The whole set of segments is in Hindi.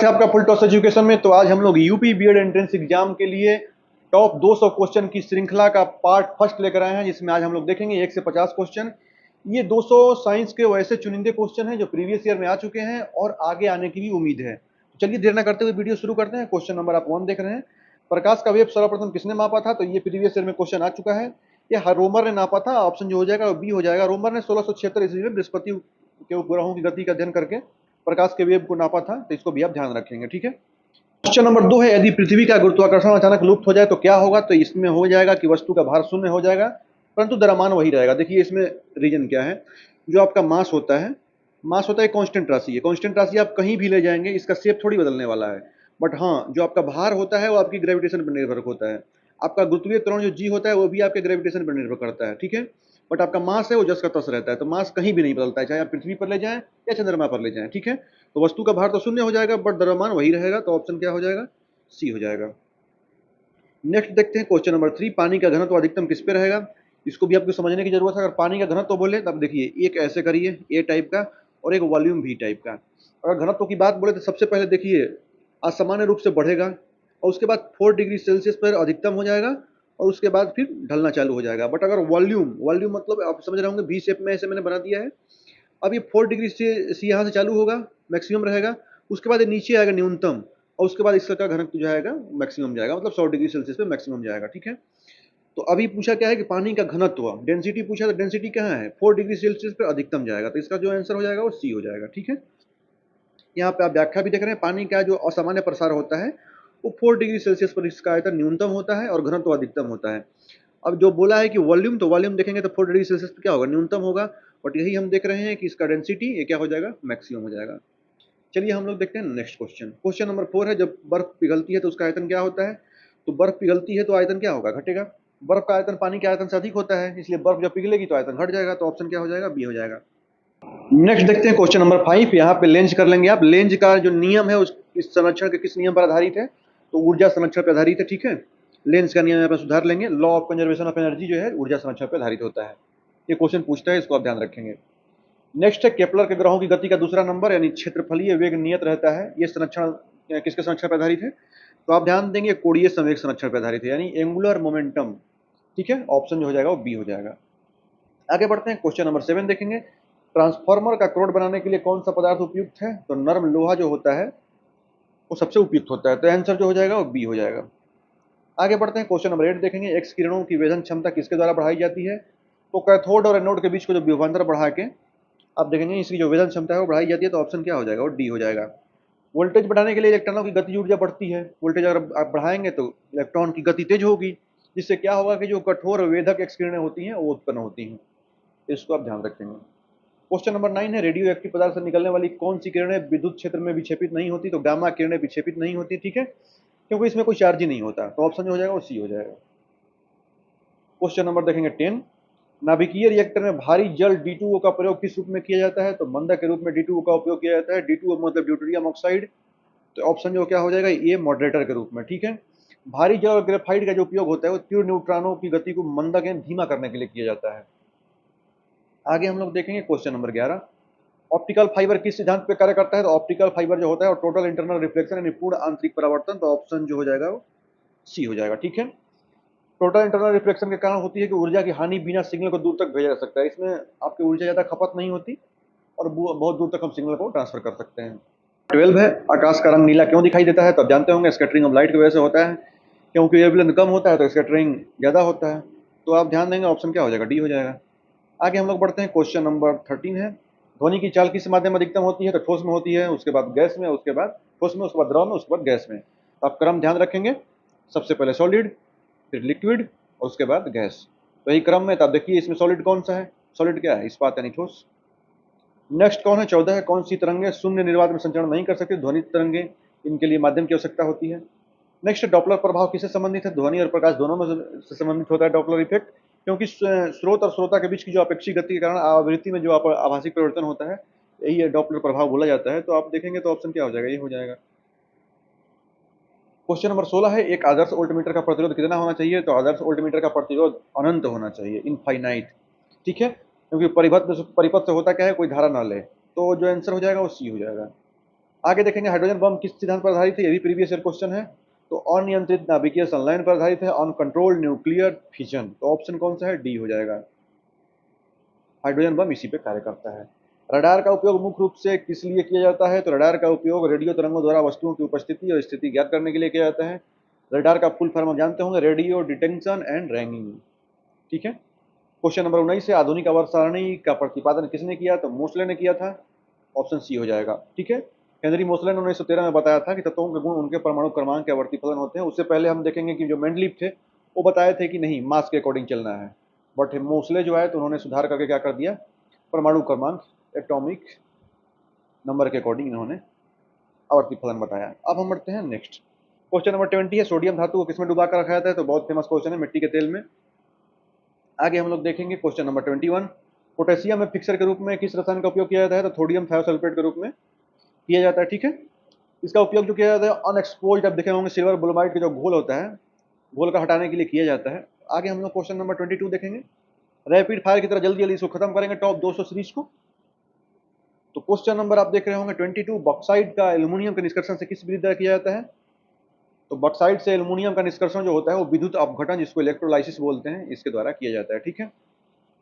स्वागत है आपका फुल टॉस एजुकेशन में। तो आज हम लोग यूपी बीएड एंट्रेंस एग्जाम के लिए टॉप 200 क्वेश्चन की श्रृंखला का पार्ट फर्स्ट लेकर आए हैं, जिसमें आज हम लोग देखेंगे 1 से 50 क्वेश्चन। ये 200 साइंस के वैसे चुनिंदे क्वेश्चन हैं जो प्रीवियस ईयर में आ चुके हैं और आगे आने की भी उम्मीद है। तो चलिए देर न करते हुए वीडियो शुरू करते हैं। क्वेश्चन नंबर आप 1 देख रहे हैं। प्रकाश का वेग सर्वप्रथम किसने मापा था? तो ये प्रीवियस ईयर में क्वेश्चन आ चुका है। ये रोमर ने नापा था। ऑप्शन जो हो जाएगा वो बी हो जाएगा। रोमर ने 1676 ईस्वी में बृहस्पति के उपग्रहों की गति का अध्ययन करके प्रकाश के वेग को नापा था। तो इसको भी आप ध्यान रखेंगे, ठीक है। क्वेश्चन नंबर 2 है, यदि पृथ्वी का गुरुत्वाकर्षण अचानक लुप्त हो जाए तो क्या होगा? तो इसमें हो जाएगा कि वस्तु का भार शून्य हो जाएगा, परंतु द्रव्यमान वही रहेगा। देखिए इसमें रीजन क्या है। जो आपका मास होता है कांस्टेंट राशि है। कांस्टेंट राशि आप कहीं भी ले जाएंगे, इसका शेप थोड़ी बदलने वाला है। बट हाँ, जो आपका भार होता है वो आपकी ग्रेविटेशन पर निर्भर होता है। आपका गुरुत्वीय त्वरण जो जी होता है वो भी आपके ग्रेविटेशन पर निर्भर करता है, ठीक है। बट आपका मास है वो जस का तस रहता है। तो मास कहीं भी नहीं बदलता है, चाहे आप पृथ्वी पर ले जाएं या चंद्रमा पर ले जाएं, ठीक है। तो वस्तु का भार तो शून्य हो जाएगा, बट द्रव्यमान वही रहेगा। तो ऑप्शन क्या हो जाएगा? सी हो जाएगा। नेक्स्ट देखते हैं क्वेश्चन नंबर 3, पानी का घनत्व अधिकतम किस पे रहेगा? इसको भी आपको समझने की जरूरत है। अगर पानी का घनत्व बोले तब देखिए, एक ऐसे करिए ए टाइप का और एक वॉल्यूम भी टाइप का। अगर घनत्व की बात बोले तो सबसे पहले देखिए असामान्य रूप से बढ़ेगा और उसके बाद 4 डिग्री सेल्सियस पर अधिकतम हो जाएगा और उसके बाद फिर ढलना चालू हो जाएगा। बट अगर वॉल्यूम मतलब आप समझ रहे होंगे, वी शेप में ऐसे मैंने बना दिया है। अब ये 4 डिग्री से यहाँ से चालू होगा, मैक्सिमम रहेगा। उसके बाद ये नीचे आएगा न्यूनतम और उसके बाद इसका घनत्व जो आएगा मैक्सिमम जाएगा, मतलब 100 डिग्री सेल्सियस पे मैक्सिमम जाएगा, ठीक है। तो अभी पूछा क्या है कि पानी का घनत्व, डेंसिटी पूछा। तो डेंसिटी कहाँ है? 4 डिग्री सेल्सियस पे अधिकतम जाएगा। तो इसका जो आंसर हो जाएगा वो सी हो जाएगा, ठीक है। यहाँ पे आप व्याख्या भी देख रहे हैं, पानी का जो असामान्य प्रसार होता है वो 4 डिग्री सेल्सियस पर इसका आयतन न्यूनतम होता है और घनत्व अधिकतम होता है। अब जो बोला है कि वॉल्यूम, तो वॉल्यूम देखेंगे तो 4 डिग्री सेल्सियस पर क्या होगा? न्यूनतम होगा। बट यही हम देख रहे हैं कि इसका डेंसिटी ये क्या हो जाएगा? मैक्सिमम हो जाएगा। चलिए हम लोग देखते हैं नेक्स्ट क्वेश्चन। क्वेश्चन नंबर 4 है, जब बर्फ पिघलती है तो उसका आयतन क्या होता है? तो बर्फ पिघलती है तो आयतन क्या होगा? घटेगा। बर्फ का आयतन पानी के आयतन से अधिक होता है, इसलिए बर्फ जब पिघलेगी तो आयतन घट जाएगा। तो ऑप्शन क्या हो जाएगा? बी हो जाएगा। नेक्स्ट देखते हैं क्वेश्चन नंबर 5। यहाँ पे लेंज कर लेंगे आप। लेंज का जो नियम है उस इस संरक्षण के किस नियम पर आधारित है? तो ऊर्जा संरक्षण पर आधारित है, ठीक है। लेंज का नियम यहाँ पर सुधार लेंगे। Law of conservation of energy जो है ऊर्जा संरक्षण पर आधारित होता है। ये क्वेश्चन पूछता है, इसको आप ध्यान रखेंगे। नेक्स्ट है, केपलर के ग्रहों की गति का दूसरा नंबर यानी क्षेत्रफलीय वेग नियत रहता है। ये संरक्षण किसके संरक्षण पर आधारित है? तो आप ध्यान देंगे कोणीय संवेग संरक्षण पर आधारित है, यानी एंगुलर मोमेंटम, ठीक है। ऑप्शन जो हो जाएगा वो बी हो जाएगा। आगे बढ़ते हैं, क्वेश्चन नंबर 7 देखेंगे। ट्रांसफार्मर का क्रोड बनाने के लिए कौन सा पदार्थ उपयुक्त है? तो नर्म लोहा जो होता है वो सबसे उपयुक्त होता है। तो आंसर जो हो जाएगा वो बी हो जाएगा। आगे बढ़ते हैं, क्वेश्चन नंबर 8 देखेंगे। एक्स किरणों की वेधन क्षमता किसके द्वारा बढ़ाई जाती है? तो कैथोड और एनोड के बीच को जो विभवांतर बढ़ा के आप देखेंगे इसकी जो वेधन क्षमता है वो बढ़ाई जाती है। तो ऑप्शन क्या हो जाएगा? वो डी हो जाएगा। वोल्टेज बढ़ाने के लिए इलेक्ट्रॉनों की गतिज ऊर्जा बढ़ती है। वोल्टेज अगर आप बढ़ाएंगे तो इलेक्ट्रॉन की गति तेज होगी, जिससे क्या होगा कि जो कठोर वेधक एक्स किरणें होती हैं वो उत्पन्न होती हैं। इसको आप ध्यान रखेंगे। क्वेश्चन नंबर 9 है, रेडियो एक्टिव पदार्थ से निकलने वाली कौन सी किरणें विद्युत क्षेत्र में विक्षेपित नहीं होती? तो गामा किरणें विक्षेपित नहीं होती, ठीक है, क्योंकि इसमें कोई चार्ज ही नहीं होता। तो ऑप्शन जो हो जाएगा वो सी हो जाएगा। क्वेश्चन नंबर देखेंगे 10, नाभिकीय रिएक्टर में भारी जल D2O का प्रयोग किस रूप में किया जाता है? तो मंदक के रूप में D2O का उपयोग किया जाता है। D2O मतलब ड्यूटेरियम ऑक्साइड। तो ऑप्शन जो क्या हो जाएगा? ये मॉडरेटर के रूप में, ठीक है। भारी जल और ग्रेफाइट का जो उपयोग होता है वो तीव्र न्यूट्रॉनों की गति को मंदक एवं धीमा करने के लिए किया जाता है। आगे हम लोग देखेंगे क्वेश्चन नंबर 11, ऑप्टिकल फाइबर किस सिद्धांत पे कार्य करता है? तो ऑप्टिकल फाइबर जो होता है और टोटल इंटरनल रिफ्लेक्शन यानी पूर्ण आंतरिक परावर्तन। तो ऑप्शन जो हो जाएगा वो सी हो जाएगा, ठीक है। टोटल इंटरनल रिफ्लेक्शन के कारण होती है कि ऊर्जा की हानि बिना सिग्नल को दूर तक भेजा जा सकता है। इसमें आपकी ऊर्जा ज़्यादा खपत नहीं होती और बहुत दूर तक हम सिग्नल को ट्रांसफर कर सकते हैं। 12 है, आकाश का रंग नीला क्यों दिखाई देता है? तो आप जानते होंगे स्कैटरिंग ऑफ लाइट की वजह से होता है, क्योंकि वेवलेंथ कम होता है तो स्कैटरिंग ज़्यादा होता है। तो आप ध्यान देंगे, ऑप्शन क्या हो जाएगा? डी हो जाएगा। आगे हम लोग बढ़ते हैं, क्वेश्चन नंबर 13 है, ध्वनि की चाल किस माध्यम में अधिकतम होती है? तो ठोस में होती है, उसके बाद गैस में, उसके बाद ठोस में, उसके बाद द्रव में, उसके बाद गैस में। तो आप क्रम ध्यान रखेंगे, सबसे पहले सॉलिड, फिर लिक्विड और उसके बाद गैस। तो यही क्रम में। तो आप देखिए इसमें सॉलिड कौन सा है? सॉलिड क्या है? इस्पात यानी ठोस। नेक्स्ट कौन है? 14 है, कौन सी तरंगें शून्य निर्वात में संचरण नहीं कर सकती? ध्वनि तरंगें, इनके लिए माध्यम की आवश्यकता होती है। नेक्स्ट, डॉपलर प्रभाव किससे संबंधित है? ध्वनि और प्रकाश दोनों में से संबंधित होता है डॉपलर इफेक्ट, क्योंकि स्रोत और श्रोता के बीच की जो अपेक्षित गति के कारण आवृत्ति में जो आभासी परिवर्तन होता है, यही डॉपलर प्रभाव बोला जाता है। तो आप देखेंगे तो ऑप्शन क्या हो जाएगा? ये हो जाएगा। क्वेश्चन नंबर 16 है, एक आदर्श वोल्टमीटर का प्रतिरोध कितना होना चाहिए? तो आदर्श वोल्टमीटर का प्रतिरोध अनंत होना चाहिए, इनफाइनाइट, ठीक है, क्योंकि परिपथ से होता क्या है, कोई धारा ना ले। तो जो आंसर हो जाएगा वो सी हो जाएगा। आगे देखेंगे हाइड्रोजन बम किस सिद्धांत पर आधारित है, ये भी प्रीवियस ईयर क्वेश्चन है। तो अनियंत्रित नाभिकीय संलयन पर आधारित है, ऑन कंट्रोल्ड न्यूक्लियर फिजन। तो ऑप्शन कौन सा है, डी हो जाएगा। हाइड्रोजन बम इसी पे कार्य करता है। रडार का उपयोग मुख्य रूप से किस लिए किया जाता है, तो रडार का उपयोग रेडियो तरंगों द्वारा वस्तुओं की उपस्थिति और स्थिति ज्ञात करने के लिए किया जाता है। रडार का फुल फॉर्म आप जानते होंगे, रेडियो डिटेक्शन एंड रैंगिंग। ठीक है। क्वेश्चन नंबर 19 है, आधुनिक आवर्त सारणी का प्रतिपादन किसने किया, तो मोसले ने किया था। ऑप्शन सी हो जाएगा। ठीक है। हेनरी मोसले ने 1913 में बताया था कि तत्वों के गुण उनके परमाणु क्रमांक के आवर्ती फलन होते हैं। उससे पहले हम देखेंगे कि जो मेंडलीव थे वो बताए थे कि नहीं, मास के अकॉर्डिंग चलना है। बट मोसले जो है तो उन्होंने सुधार करके क्या कर दिया, परमाणु क्रमांक एटॉमिक नंबर के अकॉर्डिंग इन्होंने आवर्ती फलन बताया। अब हम बढ़ते हैं नेक्स्ट। क्वेश्चन नंबर 20 है, सोडियम धातु को किसमें डुबा कर रखा जाता है, तो बहुत फेमस क्वेश्चन है, मिट्टी के तेल में। आगे हम लोग देखेंगे क्वेश्चन नंबर 21, पोटेशियम में फिक्सर के रूप में किस रसायन का उपयोग किया जाता है, तो सोडियम थायोसल्फेट के रूप में किया जाता है। ठीक है। इसका उपयोग जो किया जाता है अनएक्सपोज्ड, आप देखे होंगे सिल्वर ब्रोमाइड का जो घोल होता है, घोल का हटाने के लिए किया जाता है। आगे हम लोग क्वेश्चन नंबर 22 देखेंगे, रैपिड फायर की तरह जल्दी जल्दी इसको खत्म करेंगे टॉप 200 सीरीज को। तो क्वेश्चन नंबर आप देख रहे होंगे 22, बॉक्साइड का एल्यूमिनियम के निष्कर्षण से किस विधि द्वारा किया जाता है, तो बॉक्साइड से एल्यूमिनियम का निष्कर्षण जो होता है वो विद्युत अपघटन, जिसको इलेक्ट्रोलाइसिस बोलते हैं, इसके द्वारा किया जाता है। ठीक है।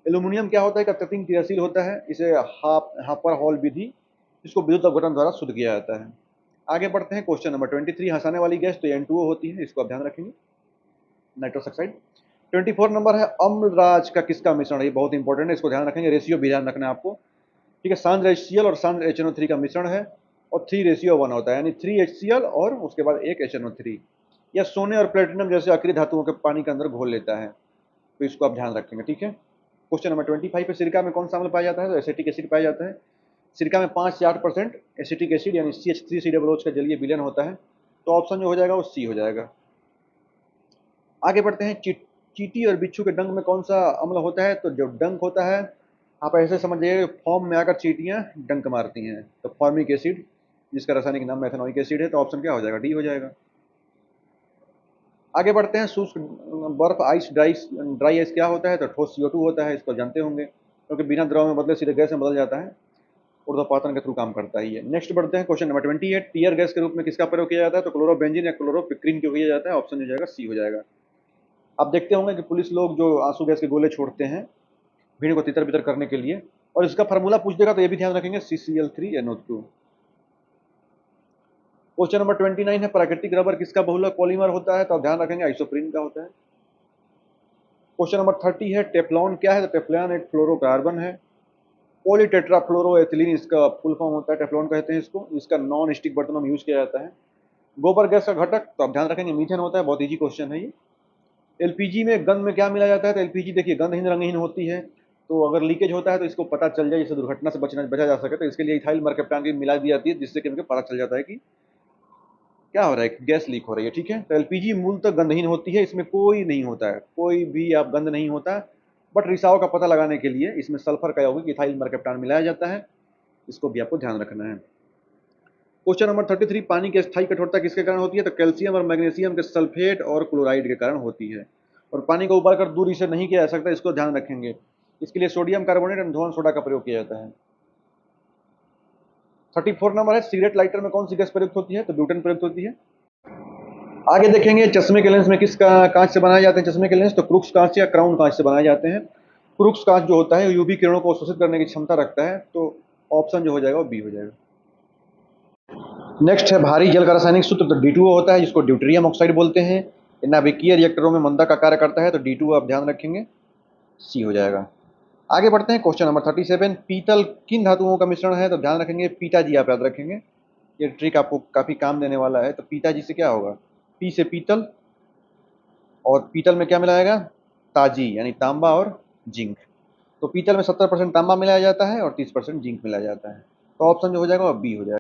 एल्यूमिनियम क्या होता है, अत्यधिक क्रियाशील होता है, इसे हापर हॉल विधि, इसको विद्युत अपघटन द्वारा शुद्ध किया जाता है। आगे बढ़ते हैं क्वेश्चन नंबर 23, हंसाने वाली गैस तो N2O होती है, इसको आप ध्यान रखेंगे, नाइट्रस ऑक्साइड। 24 नंबर है, अम्लराज का किसका मिश्रण है, ये बहुत इंपॉर्टेंट है, इसको ध्यान रखेंगे, रेशियो भी ध्यान रखना है आपको। ठीक है। सांद्र HCl और सांद्र HNO3 का मिश्रण है और 3:1 होता है, यानी 3 HCl और उसके बाद 1 HNO3। या सोने और प्लेटिनम जैसे अक्रिय धातुओं के पानी के अंदर घोल लेता है, तो इसको आप ध्यान रखेंगे। ठीक है। क्वेश्चन नंबर 25 पे, सिरका में कौन सा अम्ल पाया जाता है, तो एसिटिक एसिड पाया जाता है। सिरका में 5 से 8% एसिटिक एसिड यानी CH3COOH का जलीय विलयन होता है। तो ऑप्शन जो हो जाएगा वो सी हो जाएगा। आगे बढ़ते हैं, चींटी और बिच्छू के डंक में कौन सा अम्ल होता है, तो जो डंक होता है आप ऐसे समझिए, फॉर्म में आकर चींटियां डंक मारती हैं, तो फॉर्मिक एसिड, जिसका रासायनिक नाम मेथनोइक एसिड है। तो ऑप्शन क्या हो जाएगा, डी हो जाएगा। आगे बढ़ते हैं, शुष्क बर्फ आइस ड्राई आइस क्या होता है, तो ठोस CO2 होता है, इसको जानते होंगे, क्योंकि बिना द्रव में बदले सीधे गैस में बदल जाता है, ऊर्ध्वपातन के थ्रू काम करता ही है। नेक्स्ट बढ़ते हैं क्वेश्चन नंबर 28, टीयर गैस के रूप में किसका प्रयोग किया जाता है, तो क्लोरोबेंजीन या क्लोरोपिक्रीन क्यों किया जाता है। ऑप्शन हो जाएगा सी हो जाएगा। आप देखते होंगे कि पुलिस लोग जो आंसू गैस के गोले छोड़ते हैं भीड़ को तितर बितर करने के लिए, और इसका फार्मूला पूछ देगा तो ये भी ध्यान रखेंगे, CCl3NO2। क्वेश्चन नंबर 29 है, प्राकृतिक रबर किसका बहुलक पॉलीमर होता है, तो आप ध्यान रखेंगे आइसोप्रीन का होता है। क्वेश्चन नंबर 30 है, टेफ्लॉन क्या है, तो टेफ्लॉन एक फ्लोरोकार्बन है। पॉलीटेट्राफ्लोरोएथिलीन इसका फुल फॉर्म होता है, टेफ्लॉन कहते हैं इसको, इसका नॉन स्टिक बर्तनों में यूज किया जाता है। गोबर गैस का घटक तो आप ध्यान रखेंगे मीथेन होता है, बहुत इजी क्वेश्चन है ये। एलपीजी में गंध में क्या मिला जाता है, तो एलपीजी देखिए गंधहीन रंगहीन होती है, तो अगर लीकेज होता है तो इसको पता चल जाए, जिससे दुर्घटना से बचा जा सके, तो इसके लिए इथाइल मरकप्टान की मिला दी जाती है, जिससे कि हमें पता चल जाता है कि क्या हो रहा है, गैस लीक हो रही है। ठीक है। तो एलपीजी मूलतः गंधहीन होती है, इसमें कोई नहीं होता है, कोई भी आप गंध नहीं होता, बट रिसाव का पता लगाने के लिए इसमें सल्फर का यौगिक इथाइल मरकप्टान मिलाया जाता है, इसको भी आपको ध्यान रखना है। क्वेश्चन नंबर 33, पानी की स्थायी कठोरता किसके कारण होती है, तो कैल्शियम और मैग्नीशियम के सल्फेट और क्लोराइड के कारण होती है, और पानी को उबालकर दूर इसे नहीं किया जा सकता, इसको ध्यान रखेंगे। इसके लिए सोडियम कार्बोनेट और धोवन सोडा का प्रयोग किया जाता है। 34 नंबर है, सिगरेट लाइटर में कौन सी गैस प्रयुक्त होती है, तो ब्यूटेन प्रयुक्त होती है। आगे देखेंगे, चश्मे के लेंस में किस कांच से बनाए जाते हैं चश्मे के लेंस, तो क्रूक्स कांच या क्राउन कांच से बनाए जाते हैं। क्रूक्स कांच जो होता है यूवी किरणों को शोषित करने की क्षमता रखता है, तो ऑप्शन जो हो जाएगा वो बी हो जाएगा। नेक्स्ट है, भारी जल का रासायनिक सूत्र, तो D2O होता है, जिसको ड्यूटेरियम ऑक्साइड बोलते हैं। नाभिकीय रिएक्टरों में मंदा का कार्य करता है, तो D2O आप ध्यान रखेंगे, सी हो जाएगा। आगे बढ़ते हैं क्वेश्चन नंबर 37, पीतल किन धातुओं का मिश्रण है, तो ध्यान रखेंगे पीताजी आप याद रखेंगे, ये ट्रिक आपको काफी काम देने वाला है। तो पीताजी से क्या होगा, पी से पीतल, और पीतल में क्या मिलाएगा, ताजी यानी तांबा और जिंक। तो पीतल में 70% तांबा मिलाया जाता है और 30% जिंक मिलाया जाता है, तो ऑप्शन जो हो जाएगा वो बी हो जाएगा।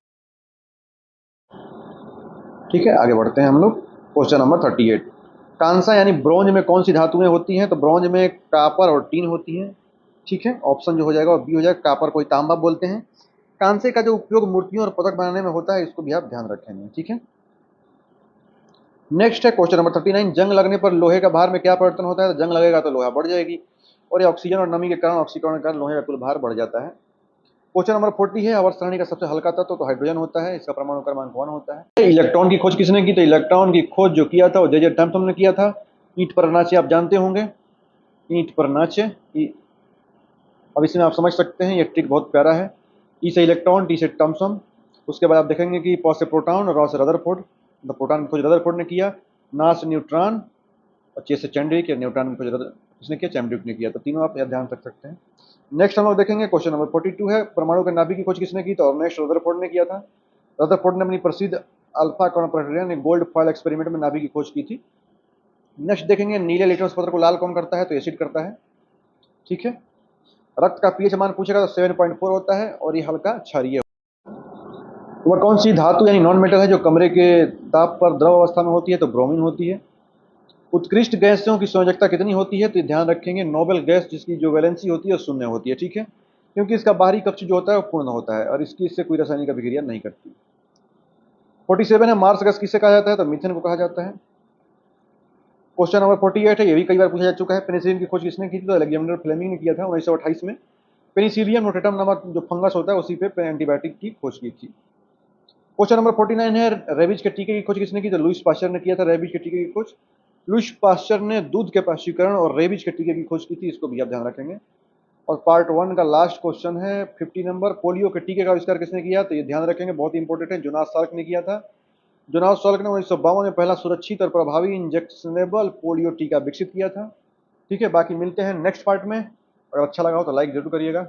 ठीक है। आगे बढ़ते हैं हम लोग क्वेश्चन नंबर 38, कांसा यानी ब्रोंज में कौन सी धातुएं होती हैं, तो ब्रोंज में कापर और टीन होती हैं। ठीक है। ऑप्शन जो हो जाएगा वो बी हो जाएगा, कापर को तांबा बोलते हैं। कांसे का जो उपयोग मूर्तियों और पदक बनाने में होता है, इसको भी आप ध्यान रखेंगे। ठीक है। नेक्स्ट है क्वेश्चन नंबर 39, जंग लगने पर लोहे का भार में क्या परिवर्तन होता है, तो जंग लगेगा तो लोहा बढ़ जाएगी, और ये ऑक्सीजन और नमी के कारण ऑक्सीकरण के कारण लोहे का कुल भार बढ़ जाता है। क्वेश्चन नंबर 40 है, आवर्त सारणी का सबसे हल्का तत्व तो हाइड्रोजन होता है, इसका परमाणु क्रमांक 1 होता है। इलेक्ट्रॉन की खोज किसने की? तो इलेक्ट्रॉन की खोज जो किया था वो जे थॉम्सन ने किया था। ईंट पर नाचे आप जानते होंगे, ईंट पर नाचे। अब इसमें आप समझ सकते हैं, ये ट्रिक बहुत प्यारा है। ई से इलेक्ट्रॉन, टी से थॉम्सन। उसके बाद आप देखेंगे कि पॉ से प्रोटॉन और रॉ से रदरफोर्ड। तो प्रोटॉन की खोज रदरफोर्ड ने किया, ना से न्यूट्रॉन और चे से चैंड्रिक या न्यूट्रॉन की खोज किसने किया? चैंड्रिक ने किया। तो तीनों आप ध्यान रख सकते हैं। नेक्स्ट हम लोग देखेंगे क्वेश्चन नंबर 42 है, परमाणु के नाभिक की खोज किसने की? तो अर्नेस्ट रदरफोर्ड ने किया था। रदरफोर्ड ने अपनी प्रसिद्ध अल्फा कॉन्फ्रेक्शन यानी गोल्ड फॉयल एक्सपेरिमेंट में नाभिक की खोज की थी। नेक्स्ट देखेंगे नीले लिटमस पत्र को लाल कौन करता है? तो एसिड करता है। ठीक है। रक्त का पीएच मान पूछेगा तो 7.4 होता है और ये हल्का क्षारीय। वह कौन सी धातु यानी नॉन मेटल है जो कमरे के ताप पर द्रव अवस्था में होती है? तो ब्रोमीन होती है। उत्कृष्ट गैसों की संयोजकता कितनी होती है? तो ध्यान रखेंगे नोबेल गैस जिसकी जो वैलेंसी होती है वो 0 होती है। ठीक है, क्योंकि इसका बाहरी कक्ष जो होता है वो पूर्ण होता है और इसकी इससे कोई रासायनिक अभिक्रिया नहीं करती। 47 है, मार्स गैस किसे कहा जाता है? तो मीथेन को कहा जाता है। क्वेश्चन नंबर 48 है, ये भी कई बार पूछा जा चुका है, पेनिसिलिन की खोज किसने की थी? तो अलेक्जेंडर फ्लेमिंग ने किया था 1928 में। पेनिसिलियम नोटेटम नामक जो फंगस होता है उसी पे एंटीबायोटिक की खोज की थी। क्वेश्चन नंबर 49 है, रेबीज के टीके की खोज किसने की? तो लुईस पास्चर ने किया था रेबीज के टीके की खोज। लुईस पास्चर ने दूध के पाश्चुकरण और रेबीज के टीके की खोज की थी, इसको भी आप ध्यान रखेंगे। और पार्ट 1 का लास्ट क्वेश्चन है 50 नंबर, पोलियो के टीके का आविष्कार किसने किया? तो ये ध्यान रखेंगे, बहुत इंपॉर्टेंट है, जोनास साल्क ने किया था। जोनास साल्क ने 1952 में पहला सुरक्षित और प्रभावी इंजेक्शनेबल पोलियो टीका विकसित किया था। ठीक है, बाकी मिलते हैं नेक्स्ट पार्ट में। अगर अच्छा लगा हो तो लाइक जरूर करिएगा।